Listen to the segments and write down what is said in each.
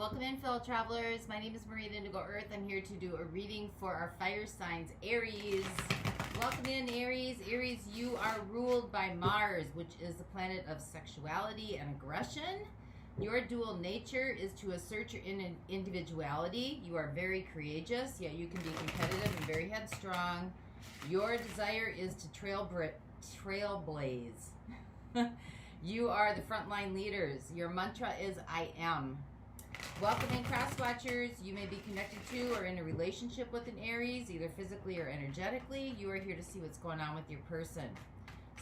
Welcome in, fellow travelers. My name is Marie at Indigo Earth. I'm here to do a reading for our fire signs, Aries. Welcome in, Aries. Aries, you are ruled by Mars, which is the planet of sexuality and aggression. Your dual nature is to assert your individuality. You are very courageous, yet you can be competitive and very headstrong. Your desire is to trailblaze. You are the frontline leaders. Your mantra is I am. Welcome in, cross watchers. You may be connected to or in a relationship with an Aries, either physically or energetically. You are here to see what's going on with your person.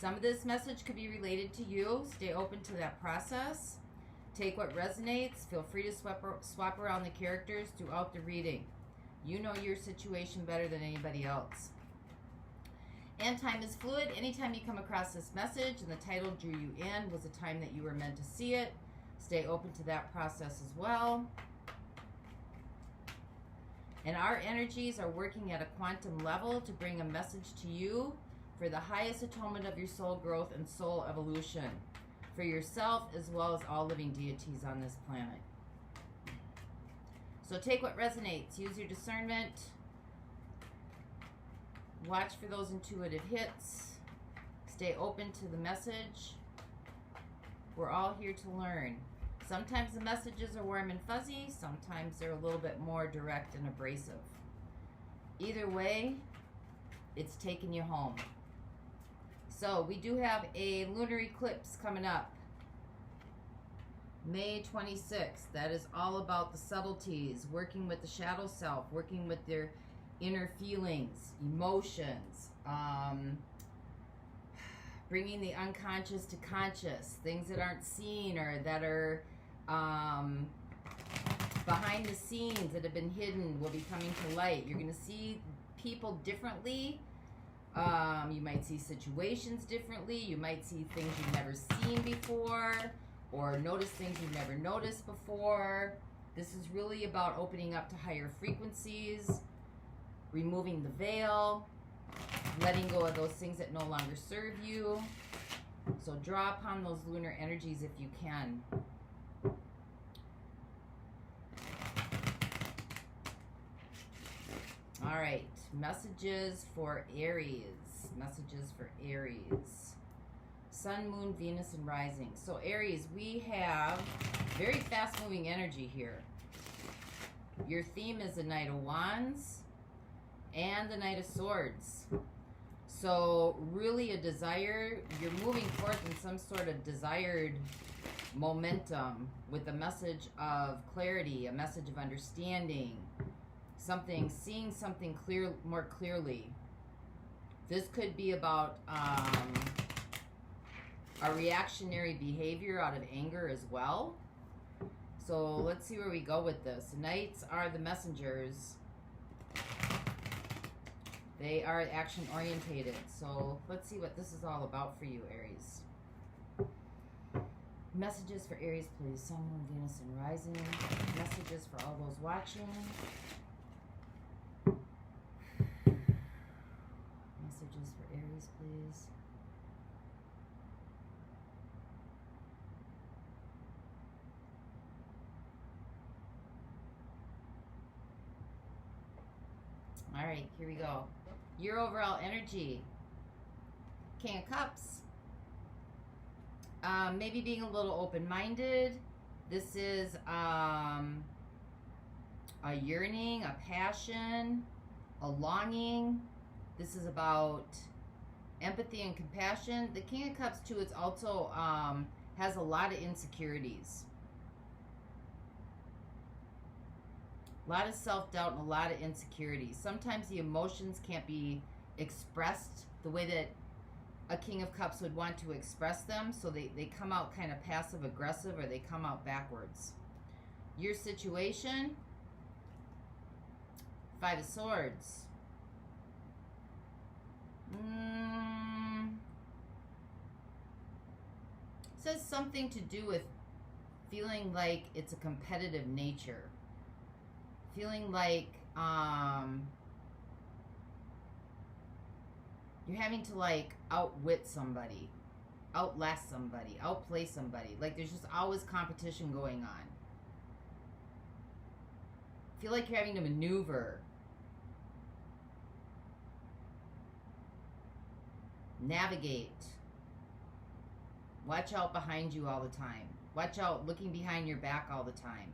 Some of this message could be related to you. Stay open to that process. Take what resonates. Feel free to swap around the characters throughout the reading. You know your situation better than anybody else. And time is fluid. Anytime you come across this message and the title drew you in was the time that you were meant to see it. Stay open to that process as well. And our energies are working at a quantum level to bring a message to you for the highest atonement of your soul growth and soul evolution for yourself as well as all living deities on this planet. So take what resonates. Use your discernment. Watch for those intuitive hits. Stay open to the message. We're all here to learn. Sometimes the messages are warm and fuzzy. Sometimes they're a little bit more direct and abrasive. Either way, it's taking you home. So we do have a lunar eclipse coming up. May 26th. That is all about the subtleties, working with the shadow self, working with their inner feelings, emotions, bringing the unconscious to conscious, things that aren't seen or that are behind the scenes that have been hidden will be coming to light. You're going to see people differently. You might see situations differently. You might see things you've never seen before or notice things you've never noticed before. This is really about opening up to higher frequencies, removing the veil, letting go of those things that no longer serve you. So draw upon those lunar energies if you can. All right, messages for Aries. Messages for Aries. Sun, Moon, Venus, and Rising. So Aries, we have very fast-moving energy here. Your theme is the Knight of Wands and the Knight of Swords. So really a desire, you're moving forth in some sort of desired momentum with a message of clarity, a message of understanding, something, seeing something clear, more clearly. This could be about a reactionary behavior out of anger as well. So let's see where we go with this. Knights are the messengers. They are action orientated. So let's see what this is all about for you, Aries. Messages for Aries, please. Sun, Moon, Venus, and Rising. Messages for all those watching. Messages for Aries, please. All right, here we go. Your overall energy. King of Cups. Maybe being a little open-minded. This is a yearning, a passion, a longing. This is about empathy and compassion. The King of Cups, too, is also has a lot of insecurities. A lot of self-doubt and a lot of insecurities. Sometimes the emotions can't be expressed the way that a King of Cups would want to express them, so they come out kind of passive-aggressive or they come out backwards. Your situation, Five of Swords. Says something to do with feeling like it's a competitive nature. Feeling like you're having to like outwit somebody, outlast somebody, outplay somebody. Like there's just always competition going on. Feel like you're having to maneuver. Navigate. Watch out behind you all the time. Watch out looking behind your back all the time.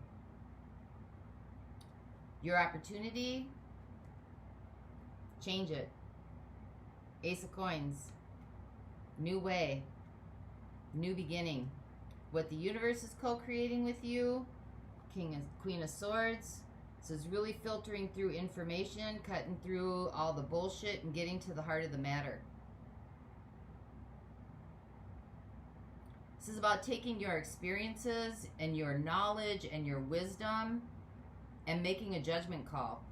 Your opportunity, change it. Ace of Coins. New way. New beginning. What the universe is co-creating with you. Queen of Swords. This is really filtering through information, cutting through all the bullshit and getting to the heart of the matter. This is about taking your experiences and your knowledge and your wisdom and making a judgment call.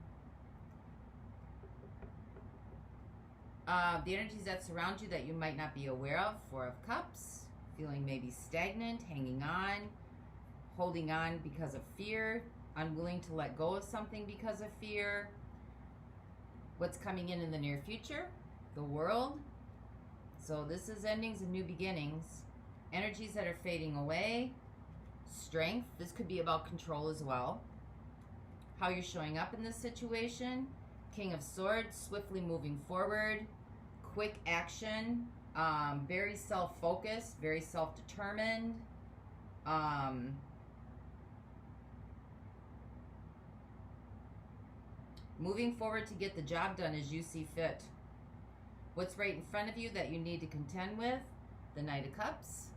The energies that surround you that you might not be aware of. Four of Cups. Feeling maybe stagnant, hanging on, holding on because of fear, unwilling to let go of something because of fear. What's coming in the near future? The World. So this is endings and new beginnings. Energies that are fading away. Strength. This could be about control as well. How you're showing up in this situation. King of Swords, swiftly moving forward. Quick action. Very self-focused, very self-determined. Moving forward to get the job done as you see fit. What's right in front of you that you need to contend with? The Knight of Cups.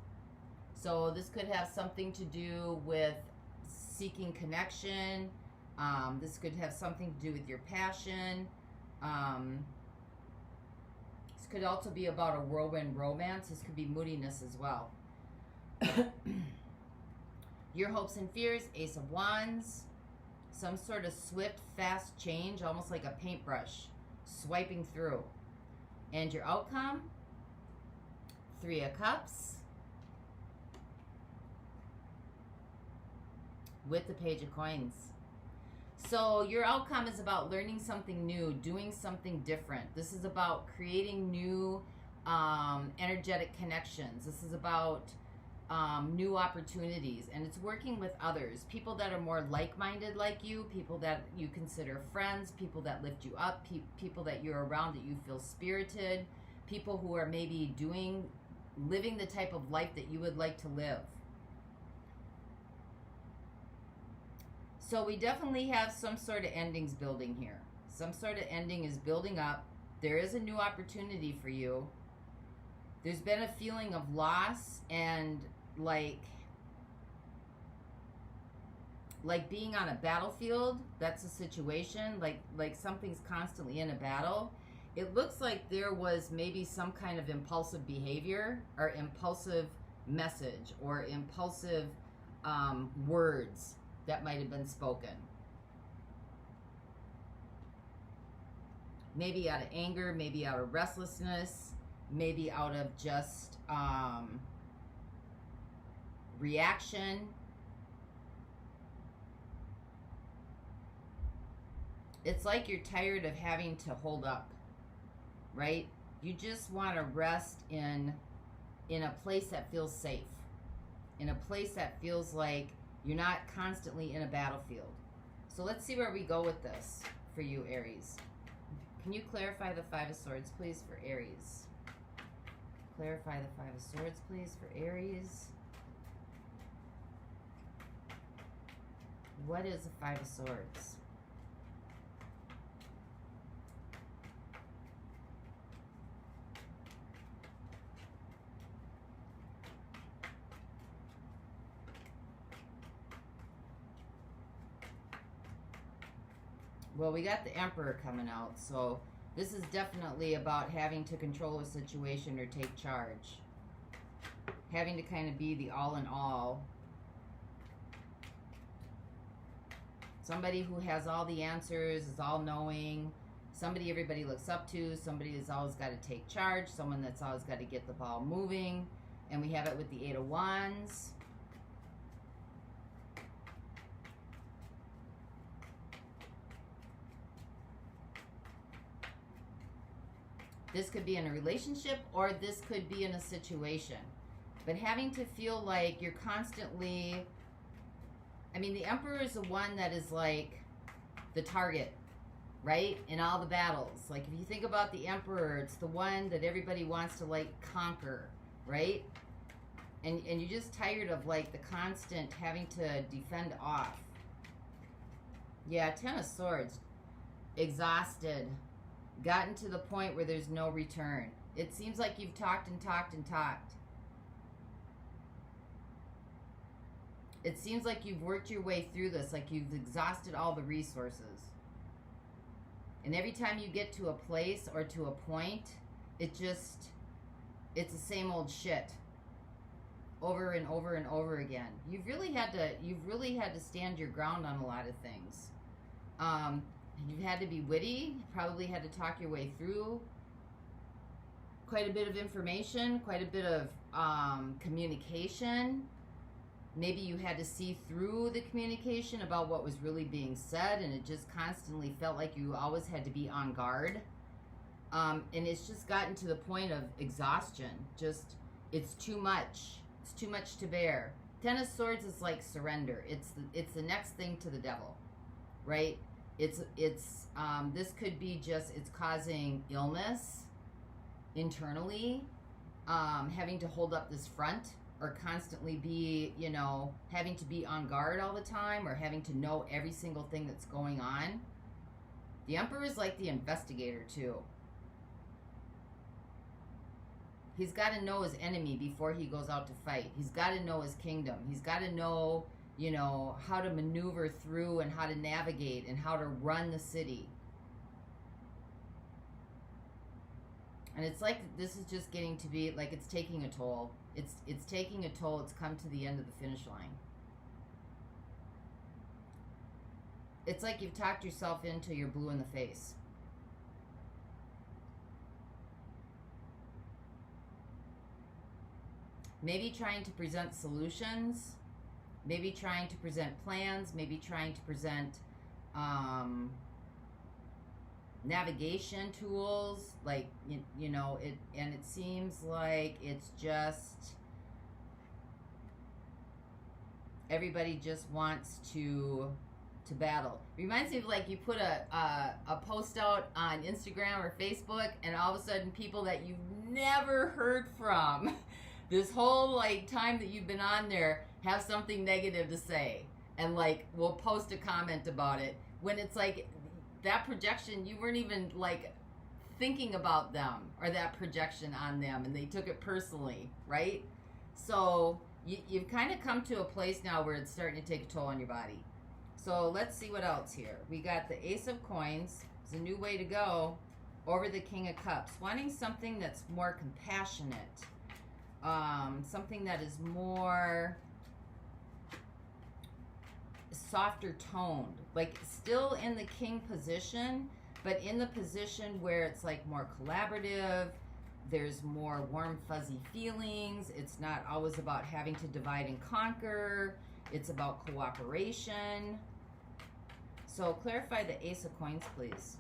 So this could have something to do with seeking connection. This could have something to do with your passion. This could also be about a whirlwind romance. This could be moodiness as well. Your hopes and fears, Ace of Wands. Some sort of swift, fast change, almost like a paintbrush, swiping through. And your outcome, Three of Cups. With the Page of Coins. So your outcome is about learning something new, doing something different. This is about creating new energetic connections. This is about new opportunities, and it's working with others, people that are more like-minded like you, people that you consider friends, people that lift you up, people that you're around that you feel spirited, people who are maybe living the type of life that you would like to live. So we definitely have some sort of endings building here. Some sort of ending is building up. There is a new opportunity for you. There's been a feeling of loss and like being on a battlefield. That's a situation. Like something's constantly in a battle. It looks like there was maybe some kind of impulsive behavior or impulsive message or impulsive words that might have been spoken. Maybe out of anger, maybe out of restlessness, maybe out of just reaction. It's like you're tired of having to hold up, right? You just want to rest in a place that feels safe, in a place that feels like you're not constantly in a battlefield. So let's see where we go with this for you, Aries. Can you clarify the Five of Swords, please, for Aries? Clarify the Five of Swords, please, for Aries. What is the Five of Swords? Well, we got the Emperor coming out, so this is definitely about having to control a situation or take charge. Having to kind of be the all in all. Somebody who has all the answers, is all knowing. Somebody everybody looks up to. Somebody that's always got to take charge. Someone that's always got to get the ball moving. And we have it with the Eight of Wands. This could be in a relationship or this could be in a situation. But having to feel like you're constantly... I mean, the Emperor is the one that is like the target, right? In all the battles. Like, if you think about the Emperor, it's the one that everybody wants to, like, conquer, right? And you're just tired of, like, the constant having to defend off. Yeah, Ten of Swords. Exhausted. Gotten to the point where there's no return. It seems like you've talked and talked and talked. It seems like you've worked your way through this, like you've exhausted all the resources. And every time you get to a place or to a point, it's the same old shit. Over and over and over again. You've really had to stand your ground on a lot of things. You've had to be witty, probably had to talk your way through quite a bit of information, quite a bit of communication. Maybe you had to see through the communication about what was really being said, and it just constantly felt like you always had to be on guard. And it's just gotten to the point of exhaustion. Just, it's too much. It's too much to bear. Ten of Swords is like surrender. It's the next thing to the devil, right? This could be just, it's causing illness internally, having to hold up this front, or constantly be, having to be on guard all the time, or having to know every single thing that's going on. The Emperor is like the investigator too. He's got to know his enemy before he goes out to fight. He's got to know his kingdom. He's got to know, how to maneuver through and how to navigate and how to run the city. And it's like this is just getting to be like it's taking a toll. It's taking a toll. It's come to the end of the finish line. It's like you've talked yourself into you're blue in the face. Maybe trying to present solutions, maybe trying to present plans, maybe trying to present navigation tools, like, and it seems like it's just, everybody just wants to battle. Reminds me of like you put a post out on Instagram or Facebook, and all of a sudden people that you've never heard from this whole like time that you've been on there have something negative to say, and like will post a comment about it, when it's like that projection, you weren't even like thinking about them or that projection on them, and they took it personally, right? So you've kind of come to a place now where it's starting to take a toll on your body. So let's see what else here. We got the Ace of Coins. It's a new way to go. Over the King of Cups. Wanting something that's more compassionate. Something that is more softer toned. Like still in the king position, but in the position where it's like more collaborative. There's more warm, fuzzy feelings. It's not always about having to divide and conquer. It's about cooperation. So clarify the Ace of Coins, please.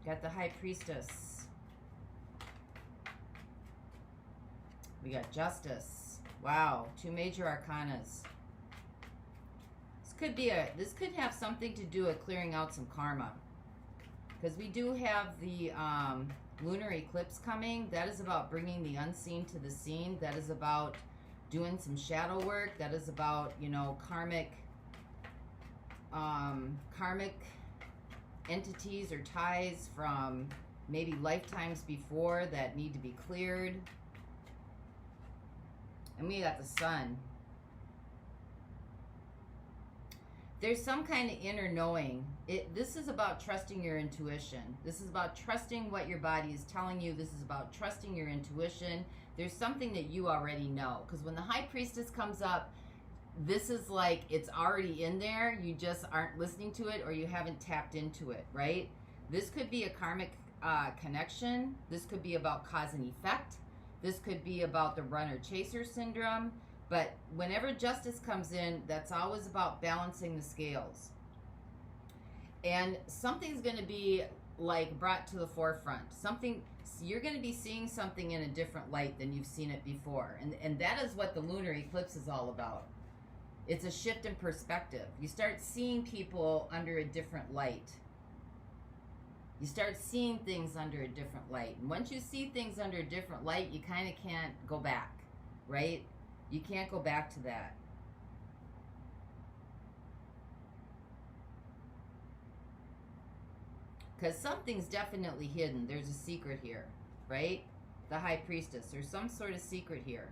Got the High Priestess. We got Justice. Wow, 2 major arcanas. This could have something to do with clearing out some karma. Because we do have the Lunar Eclipse coming. That is about bringing the unseen to the seen. That is about doing some shadow work. That is about, karmic entities or ties from maybe lifetimes before that need to be cleared. And we got the Sun. There's some kind of inner knowing. This is about trusting your intuition. This is about trusting what your body is telling you. This is about trusting your intuition. There's something that you already know. Because when the High Priestess comes up, this is like it's already in there. You just aren't listening to it, or you haven't tapped into it, right? This could be a karmic connection. This could be about cause and effect. This could be about the runner-chaser syndrome. But whenever justice comes in, that's always about balancing the scales. And something's going to be like brought to the forefront. You're going to be seeing something in a different light than you've seen it before. And that is what the lunar eclipse is all about. It's a shift in perspective. You start seeing people under a different light. You start seeing things under a different light. And once you see things under a different light, you kind of can't go back, right? You can't go back to that. Because something's definitely hidden. There's a secret here, right? The High Priestess. There's some sort of secret here.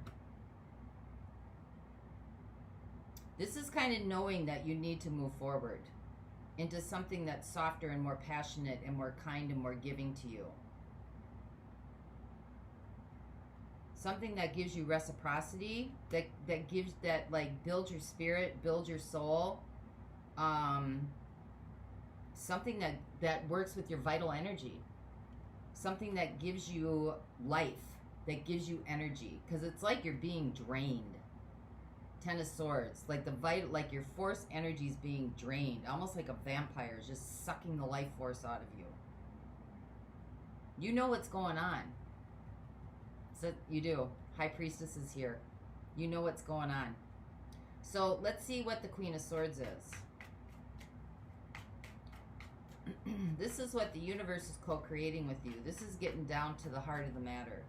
This is kind of knowing that you need to move forward into something that's softer and more passionate and more kind and more giving to you. Something that gives you reciprocity, that gives, that like builds your spirit, builds your soul. Something that works with your vital energy. Something that gives you life, that gives you energy. Because it's like you're being drained. Ten of Swords, like the vital, like your force energy is being drained, almost like a vampire is just sucking the life force out of you. You know what's going on. So you do. High Priestess is here. You know what's going on. So let's see what the Queen of Swords is. This is what the universe is co-creating with you. This is getting down to the heart of the matter.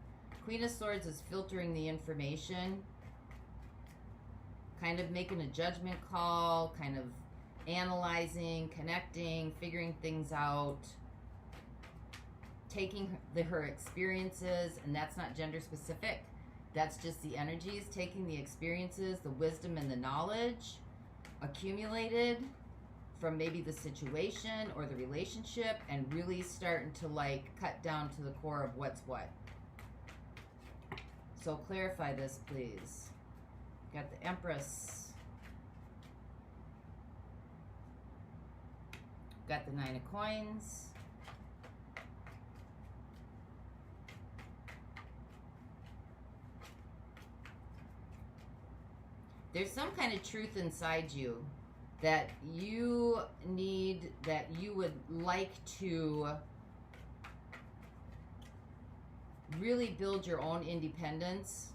Queen of Swords is filtering the information, kind of making a judgment call, kind of analyzing, connecting, figuring things out, taking her experiences, and that's not gender specific. That's just the energies, taking the experiences, the wisdom and the knowledge accumulated from maybe the situation or the relationship, and really starting to like cut down to the core of what's what. So clarify this, please. Got the Empress. Got the Nine of Coins. There's some kind of truth inside you that you need, that you would like to really build your own independence,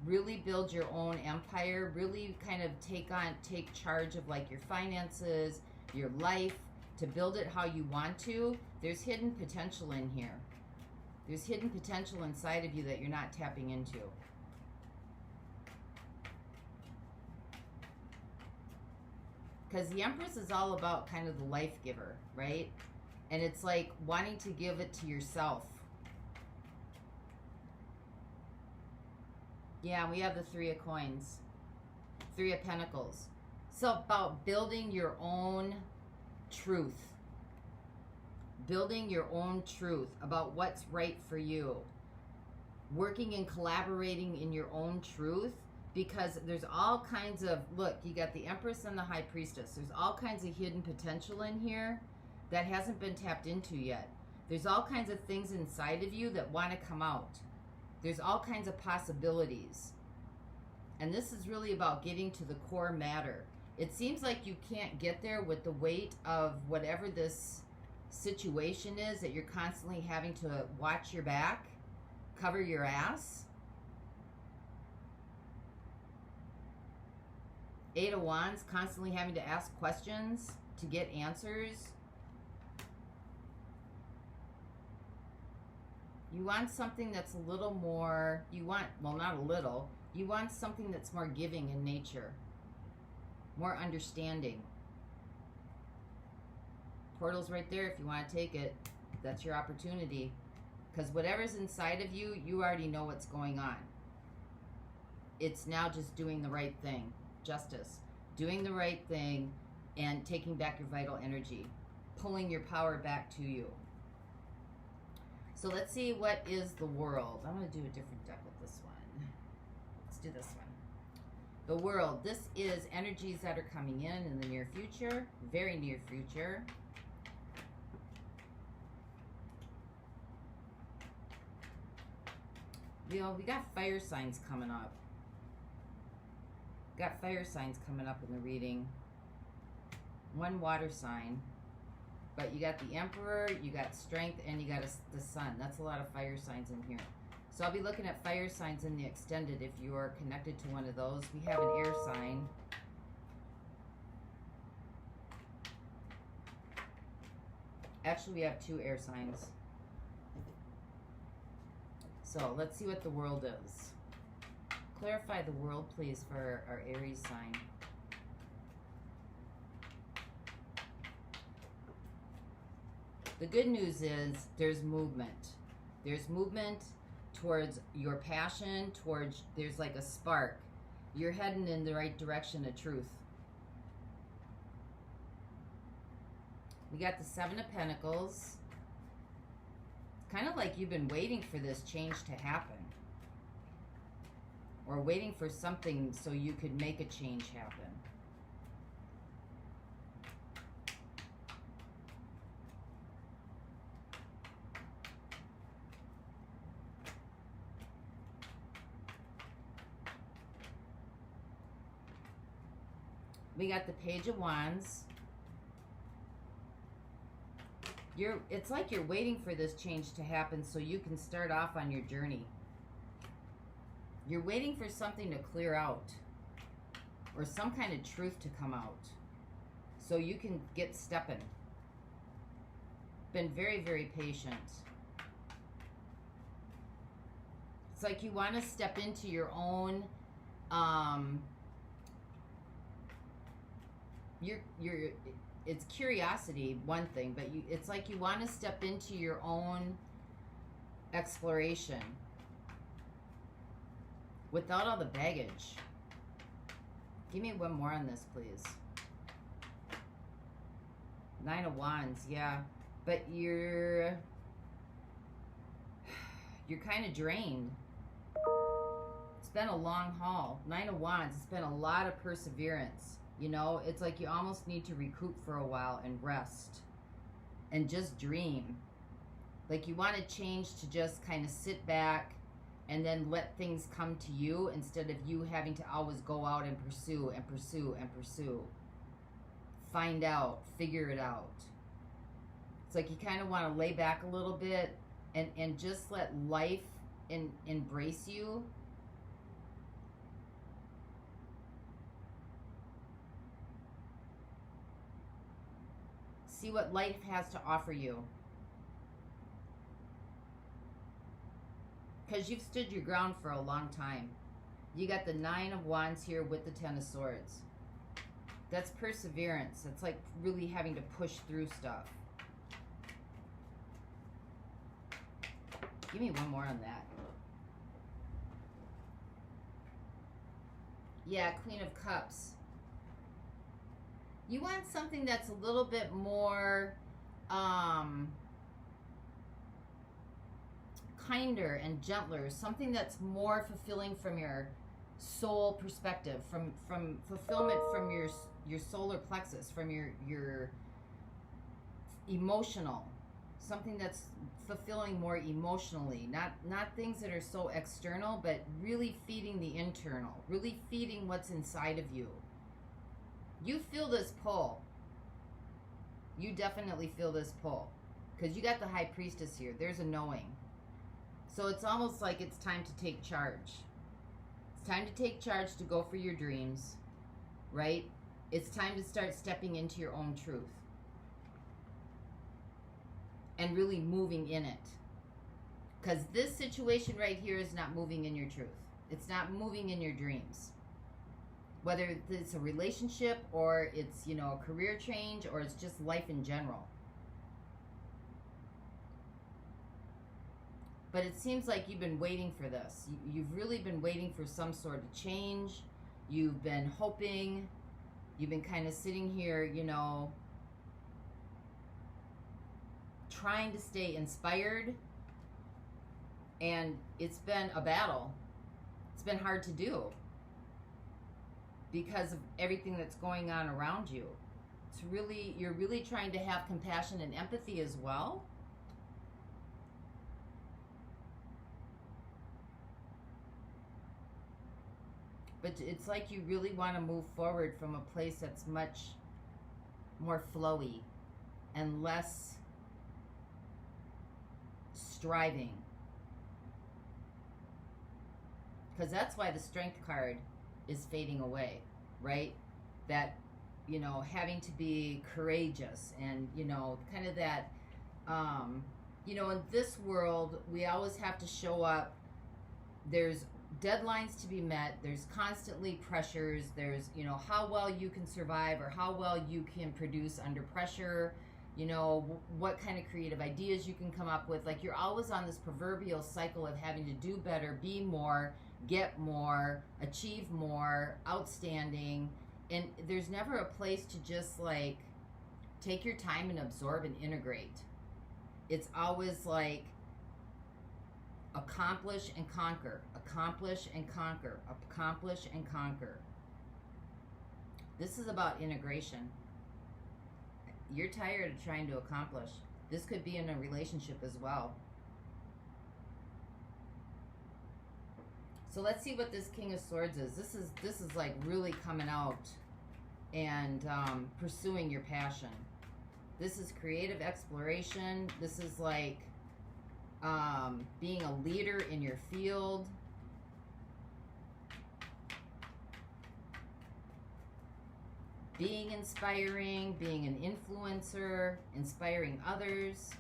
really build your own empire, really kind of take charge of like your finances, your life, to build it how you want to. There's hidden potential in here. There's hidden potential inside of you that you're not tapping into. Because the Empress is all about kind of the life giver, right? And it's like wanting to give it to yourself. Yeah, we have the Three of Coins. Three of Pentacles. So about building your own truth. Building your own truth about what's right for you. Working and collaborating in your own truth. Because there's all kinds of, look, you got the Empress and the High Priestess. There's all kinds of hidden potential in here that hasn't been tapped into yet. There's all kinds of things inside of you that want to come out. There's all kinds of possibilities. And this is really about getting to the core matter. It seems like you can't get there with the weight of whatever this situation is, that you're constantly having to watch your back, cover your ass. Eight of Wands, constantly having to ask questions to get answers. You want something that's a little more, you want, well, not a little, you want something that's more giving in nature, more understanding. Portal's right there if you want to take it. That's your opportunity. Because whatever's inside of you, you already know what's going on. It's now just doing the right thing. Justice. Doing the right thing and taking back your vital energy. Pulling your power back to you. So let's see, what is the world? I'm going to do a different deck with this one. Let's do this one. The world. This is energies that are coming in the near future. Very near future. You know, we got fire signs coming up. Got fire signs coming up in the reading. One water sign. But you got the Emperor, you got Strength, and you got the Sun. That's a lot of fire signs in here. So I'll be looking at fire signs in the extended if you are connected to one of those. We have an air sign. Actually, we have 2 air signs. So let's see what the world is. Clarify the world, please, for our Aries sign. The good news is there's movement. There's movement towards your passion, towards, there's like a spark. You're heading in the right direction of truth. We got the 7 of Pentacles. It's kind of like you've been waiting for this change to happen. Or waiting for something so you could make a change happen. We got the Page of Wands. It's like you're waiting for this change to happen so you can start off on your journey. You're waiting for something to clear out or some kind of truth to come out so you can get stepping. Been very, very patient. It's like you want to step into your own it's curiosity, one thing, but it's like you want to step into your own exploration without all the baggage. Give me one more on this, please. 9 of Wands, yeah. But you're kind of drained. It's been a long haul. 9 of Wands, it's been a lot of perseverance. You know, it's like you almost need to recoup for a while and rest and just dream. Like you want to change to just kind of sit back and then let things come to you instead of you having to always go out and pursue and pursue and pursue. Find out, figure it out. It's like you kind of want to lay back a little bit and just let life embrace you. See what life has to offer you. Because you've stood your ground for a long time. You got the 9 of Wands here with the 10 of Swords. That's perseverance. That's like really having to push through stuff. Give me one more on that. Yeah, Queen of Cups. You want something that's a little bit more kinder and gentler, something that's more fulfilling from your soul perspective, from fulfillment from your solar plexus, from your emotional, something that's fulfilling more emotionally, not things that are so external, but really feeding the internal, really feeding what's inside of you. You feel this pull. You definitely feel this pull. Because you got the High Priestess here. There's a knowing. So it's almost like it's time to take charge. It's time to take charge to go for your dreams. Right? It's time to start stepping into your own truth. And really moving in it. Because this situation right here is not moving in your truth. It's not moving in your dreams. Whether it's a relationship or it's, you know, a career change or it's just life in general. But it seems like you've been waiting for this. You've really been waiting for some sort of change. You've been hoping. You've been kind of sitting here, you know, trying to stay inspired. And it's been a battle. It's been hard to do. Because of everything that's going on around you. It's really, you're really trying to have compassion and empathy as well. But it's like you really want to move forward from a place that's much more flowy and less striving. Because that's why the Strength card is fading away, right? That, you know, having to be courageous and, you know, kind of that, you know, in this world, we always have to show up. There's deadlines to be met. There's constantly pressures. There's, you know, how well you can survive or how well you can produce under pressure. You know, what kind of creative ideas you can come up with. Like, you're always on this proverbial cycle of having to do better, be more, get more, achieve more, outstanding. And there's never a place to just, like, take your time and absorb and integrate. It's always like accomplish and conquer, accomplish and conquer, accomplish and conquer. This is about integration. You're tired of trying to accomplish. This could be in a relationship as well. So let's see what this King of Swords is. This is like really coming out and pursuing your passion. This is creative exploration. This is like being a leader in your field. Being inspiring, being an influencer, inspiring others.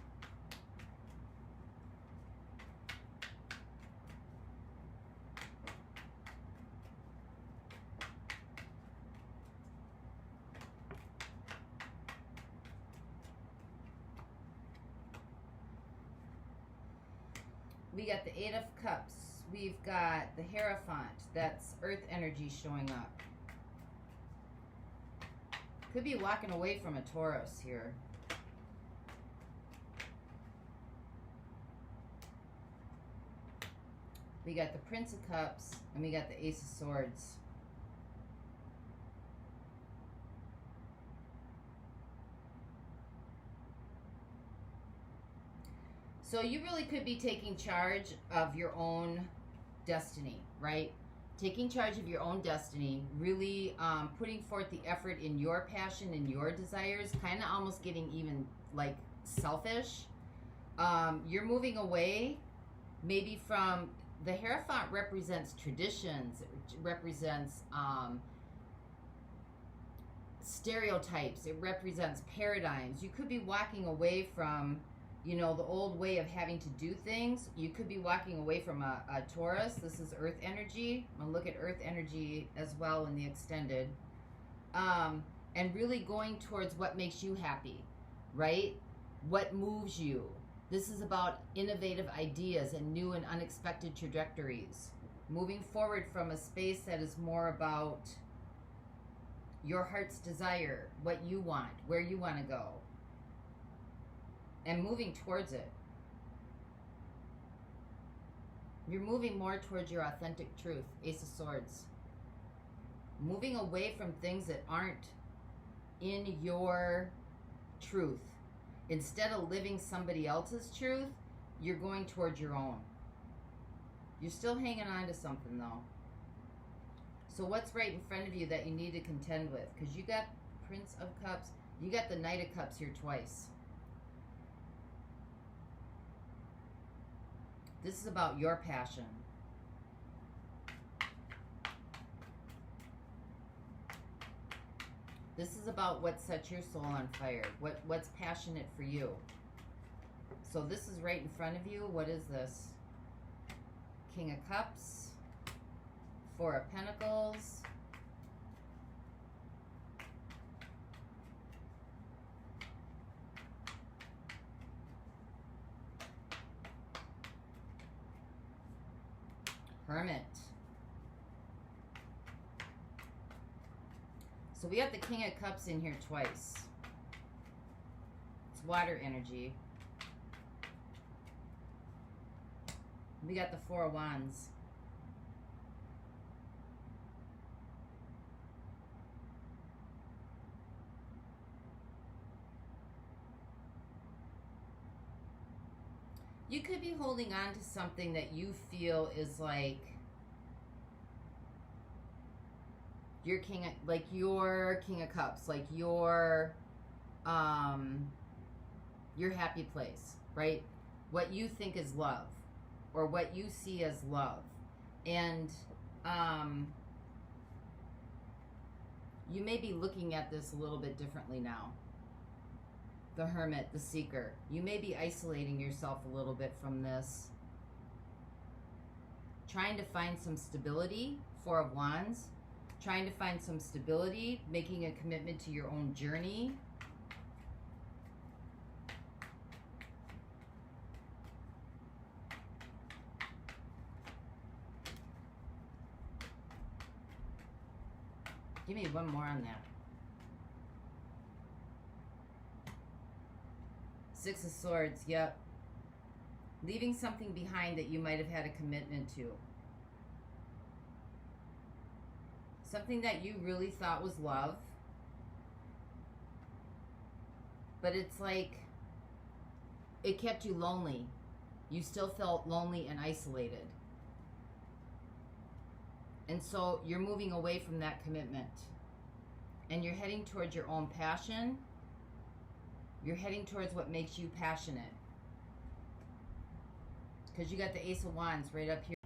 We got the Eight of Cups. We've got the Hierophant. That's earth energy showing up. Could be walking away from a Taurus here. We got the Prince of Cups, and we got the Ace of Swords. So you really could be taking charge of your own destiny, right? Taking charge of your own destiny, really putting forth the effort in your passion and your desires, kind of almost getting even like selfish. You're moving away maybe from, the Hierophant represents traditions, it represents stereotypes, it represents paradigms. You could be walking away from, you know, the old way of having to do things. You could be walking away from a Taurus. This is earth energy. I'm going to look at earth energy as well in the extended. And really going towards what makes you happy, right? What moves you. This is about innovative ideas and new and unexpected trajectories. Moving forward from a space that is more about your heart's desire, what you want, where you want to go. And moving towards it. You're moving more towards your authentic truth. Ace of Swords. Moving away from things that aren't in your truth. Instead of living somebody else's truth, you're going towards your own. You're still hanging on to something though. So what's right in front of you that you need to contend with? Because you got Prince of Cups. You got the Knight of Cups here twice. This is about your passion. This is about what sets your soul on fire. What's passionate for you. So this is right in front of you. What is this? King of Cups. Four of Pentacles. Hermit. So we got the King of Cups in here twice. It's water energy. We got the Four of Wands. You could be holding on to something that you feel is like your king, like your King of Cups, like your happy place, right? What you think is love, or what you see as love. And you may be looking at this a little bit differently now. The Hermit, the Seeker. You may be isolating yourself a little bit from this. Trying to find some stability, Four of Wands. Trying to find some stability, making a commitment to your own journey. Give me one more on that. Six of Swords, yep. Leaving something behind that you might have had a commitment to. Something that you really thought was love. But it's like, it kept you lonely. You still felt lonely and isolated. And so you're moving away from that commitment. And you're heading towards your own passion. You're heading towards what makes you passionate. Because you got the Ace of Wands right up here.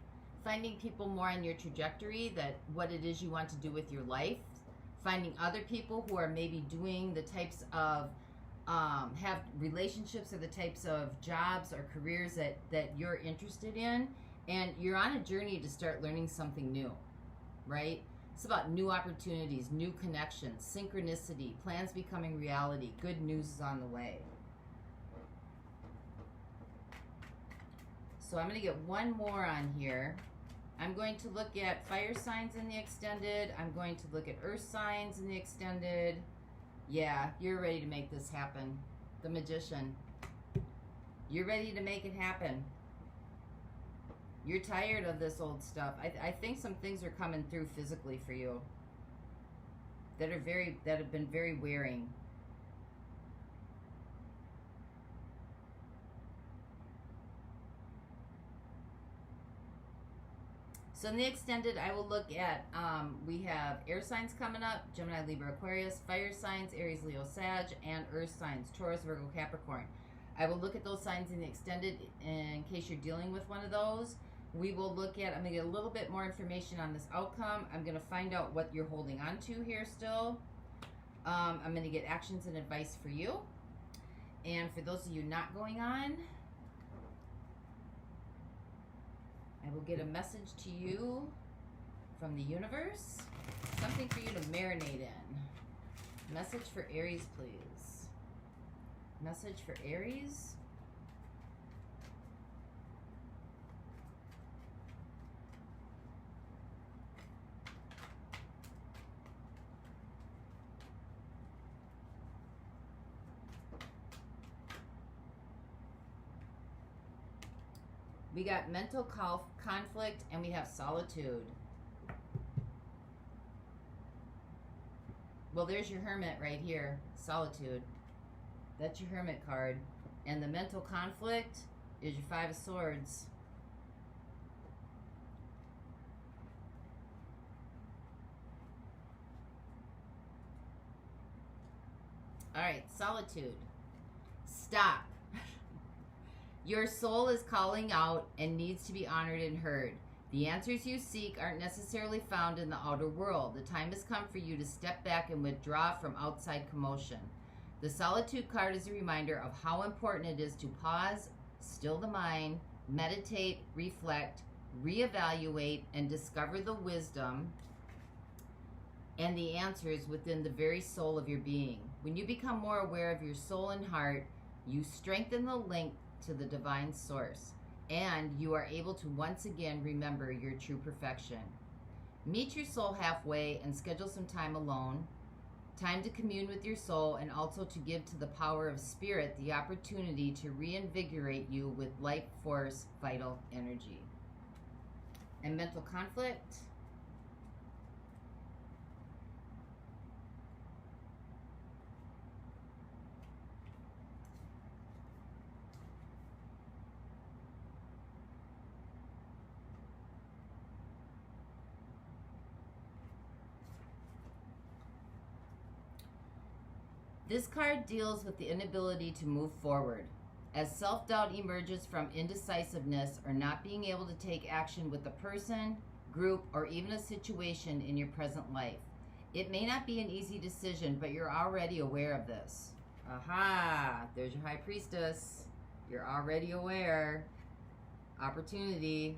Finding people more on your trajectory, that what it is you want to do with your life. Finding other people who are maybe doing the types of, have relationships or the types of jobs or careers that you're interested in. And you're on a journey to start learning something new, right? It's about new opportunities, new connections, synchronicity, plans becoming reality. Good news is on the way. So I'm going to get one more on here. I'm going to look at fire signs in the extended. I'm going to look at earth signs in the extended. Yeah, you're ready to make this happen. The Magician. You're ready to make it happen. You're tired of this old stuff. I think some things are coming through physically for you that have been very wearing. So in the extended, I will look at, we have air signs coming up, Gemini, Libra, Aquarius, fire signs, Aries, Leo, Sag, and earth signs, Taurus, Virgo, Capricorn. I will look at those signs in the extended in case you're dealing with one of those. We will look at, I'm going to get a little bit more information on this outcome. I'm going to find out what you're holding on to here still. I'm going to get actions and advice for you. And for those of you not going on, I will get a message to you from the universe. Something for you to marinate in. Message for Aries, please. Message for Aries. We got mental conflict and we have solitude. Well, there's your Hermit right here. Solitude. That's your Hermit card. And the mental conflict is your Five of Swords. All right, solitude. Stop. Your soul is calling out and needs to be honored and heard. The answers you seek aren't necessarily found in the outer world. The time has come for you to step back and withdraw from outside commotion. The solitude card is a reminder of how important it is to pause, still the mind, meditate, reflect, reevaluate, and discover the wisdom and the answers within the very soul of your being. When you become more aware of your soul and heart, you strengthen the link to the divine source, and you are able to once again remember your true perfection. Meet your soul halfway and schedule some time alone, time to commune with your soul, and also to give to the power of spirit the opportunity to reinvigorate you with life force, vital energy. And mental conflict. This card deals with the inability to move forward. As self-doubt emerges from indecisiveness or not being able to take action with a person, group, or even a situation in your present life. It may not be an easy decision, but you're already aware of this. Aha! There's your High Priestess. You're already aware. Opportunity.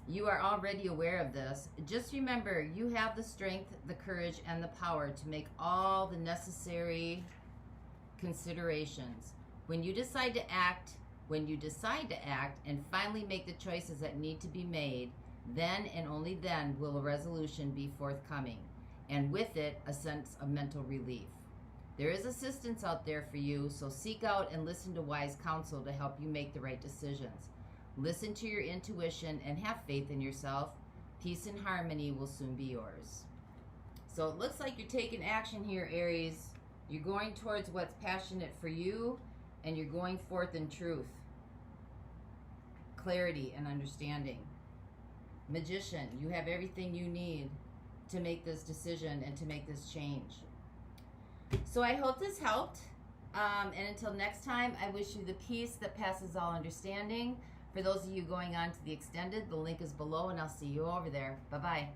You are already aware of this. Just remember, you have the strength, the courage, and the power to make all the necessary considerations. When you decide to act and finally make the choices that need to be made, then and only then will a resolution be forthcoming, and with it, a sense of mental relief. There is assistance out there for you, so seek out and listen to wise counsel to help you make the right decisions. Listen to your intuition and have faith in yourself. Peace and harmony will soon be yours. So it looks like you're taking action here, Aries. You're going towards what's passionate for you, and you're going forth in truth, clarity, and understanding. Magician, you have everything you need to make this decision and to make this change. So I hope this helped. And until next time, I wish you the peace that passes all understanding. For those of you going on to the extended, the link is below, and I'll see you over there. Bye-bye.